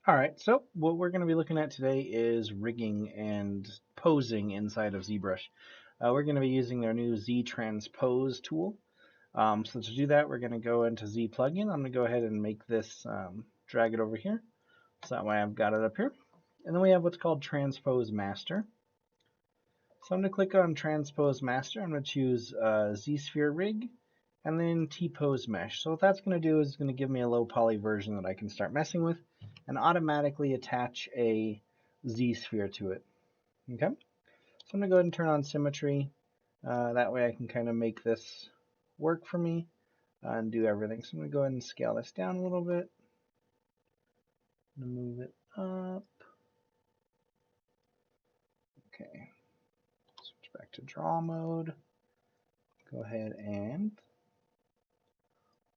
Alright, so what we're going to be looking at today is rigging and posing inside of ZBrush. We're going to be using their new Z Transpose tool. So to do that, we're going to go into Z plugin. I'm going to go ahead and make this, drag it over here. So that way I've got it up here. And then we have what's called Transpose Master. So I'm going to click on Transpose Master. I'm going to choose Z-Sphere Rig and then T-Pose Mesh. So what that's going to do is going to give me a low poly version that I can start messing with and automatically attach a Z-sphere to it. Okay, so I'm going to go ahead and turn on symmetry. That way I can kind of make this work for me and do everything. So I'm going to go ahead and scale this down a little bit. I'm going to move it up. Okay, switch back to draw mode. Go ahead and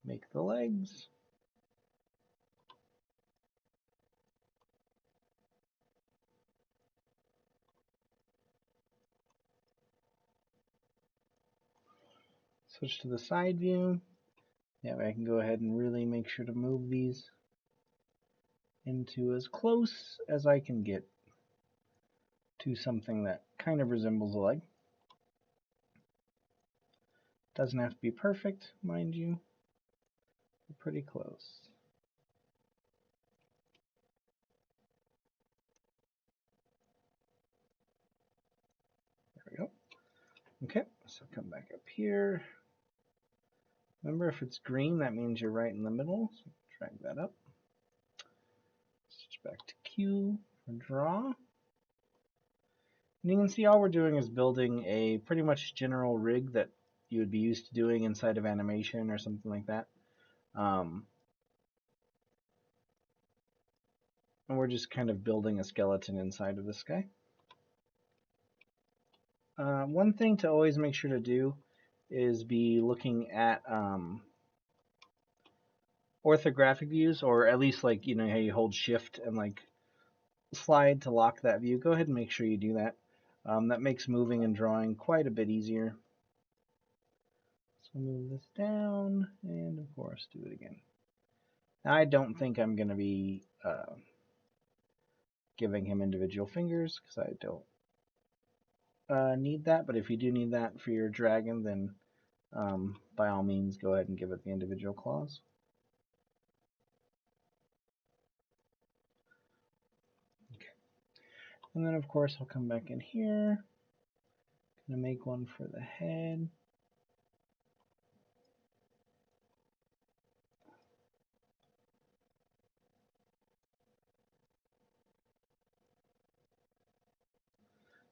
make the legs. Switch to the side view. That way I can go ahead and really make sure to move these into as close as I can get to something that kind of resembles a leg. Doesn't have to be perfect, mind you. We're pretty close. There we go. Okay, so come back up here. Remember, if it's green, that means you're right in the middle. So drag that up. Switch back to Q for draw. And you can see all we're doing is building a pretty much general rig that you would be used to doing inside of animation or something like that. And we're just kind of building a skeleton inside of this guy. One thing to always make sure to do is be looking at orthographic views, or at least like, you know, how you hold shift and like slide to lock that view. Go ahead and make sure you do that. That makes moving and drawing quite a bit easier. So move this down and of course do it again. Now, I don't think I'm going to be giving him individual fingers because I don't need that, but if you do need that for your dragon, then by all means go ahead and give it the individual claws. Okay. And then of course I'll come back in here. Gonna make one for the head.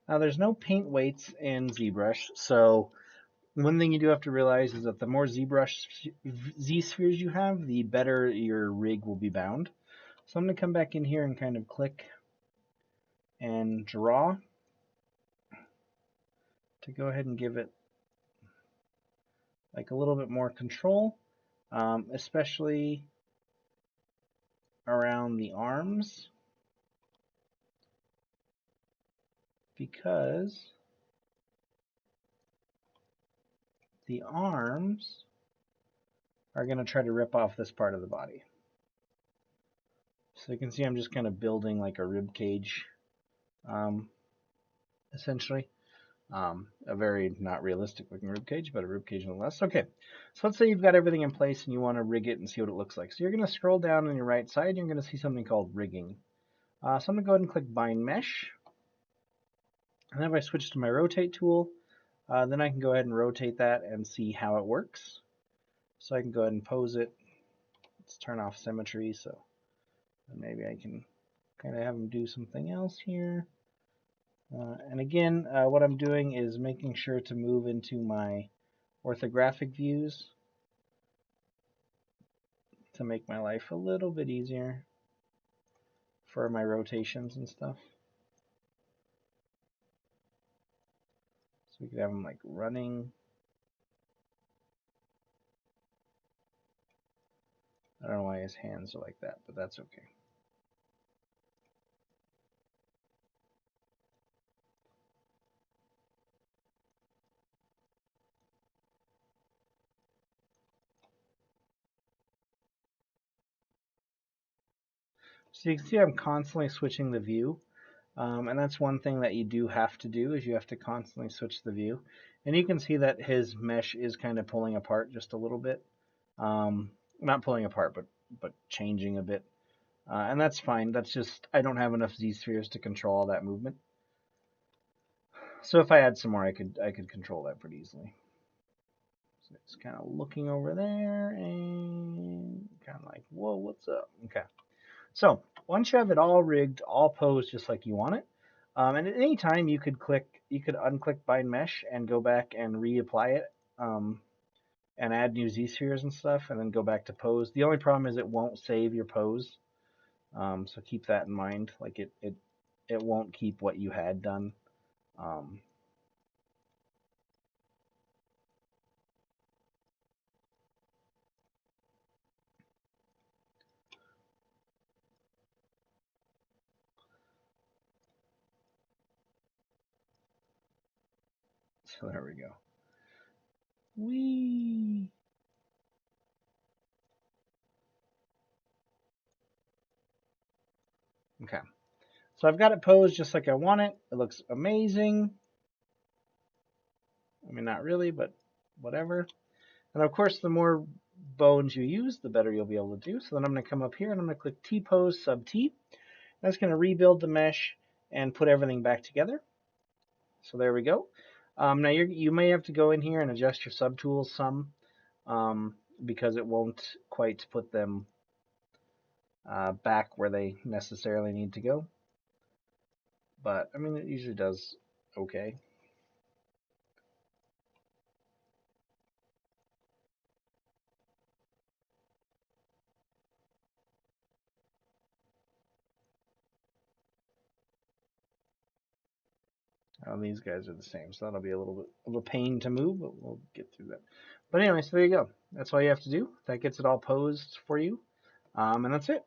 Now there's no paint weights in ZBrush, so one thing you do have to realize is that the more ZBrush Z-spheres you have, the better your rig will be bound. So I'm going to come back in here and kind of click and draw to go ahead and give it like a little bit more control, especially around the arms, because the arms are going to try to rip off this part of the body. So you can see I'm just kind of building like a rib cage, essentially. A very not realistic looking rib cage, but a rib cage nonetheless. Okay, so let's say you've got everything in place and you want to rig it and see what it looks like. So you're going to scroll down on your right side and you're going to see something called rigging. So I'm going to go ahead and click bind mesh. And then if I switch to my rotate tool, then I can go ahead and rotate that and see how it works. So I can go ahead and pose it. Let's turn off symmetry, so maybe I can kind of have them do something else here. And again, what I'm doing is making sure to move into my orthographic views to make my life a little bit easier for my rotations and stuff. So we could have them like running. I don't know why his hands are like that, but that's okay. So you can see I'm constantly switching the view. And that's one thing that you do have to do is you have to constantly switch the view. And you can see that his mesh is kind of pulling apart just a little bit. Not pulling apart, but changing a bit. And that's fine. That's just, I don't have enough Z-spheres to control all that movement. So if I add some more, I could control that pretty easily. So it's kind of looking over there and kind of like, whoa, what's up? Okay. So once you have it all rigged, all posed just like you want it, and at any time you could unclick bind mesh and go back and reapply it, and add new Z spheres and stuff, and then go back to pose. The only problem is it won't save your pose, so keep that in mind. Like it won't keep what you had done. Um, so there we go. Whee! Okay. So I've got it posed just like I want it. It looks amazing. I mean, not really, but whatever. And of course, the more bones you use, the better you'll be able to do. So then I'm going to come up here and I'm going to click T-pose sub T. That's going to rebuild the mesh and put everything back together. So there we go. Now you may have to go in here and adjust your subtools some, because it won't quite put them back where they necessarily need to go. But I mean, it usually does okay. These guys are the same, so that'll be a little bit of a pain to move, but we'll get through that. But anyway, so there you go. That's all you have to do. That gets it all posed for you, and that's it.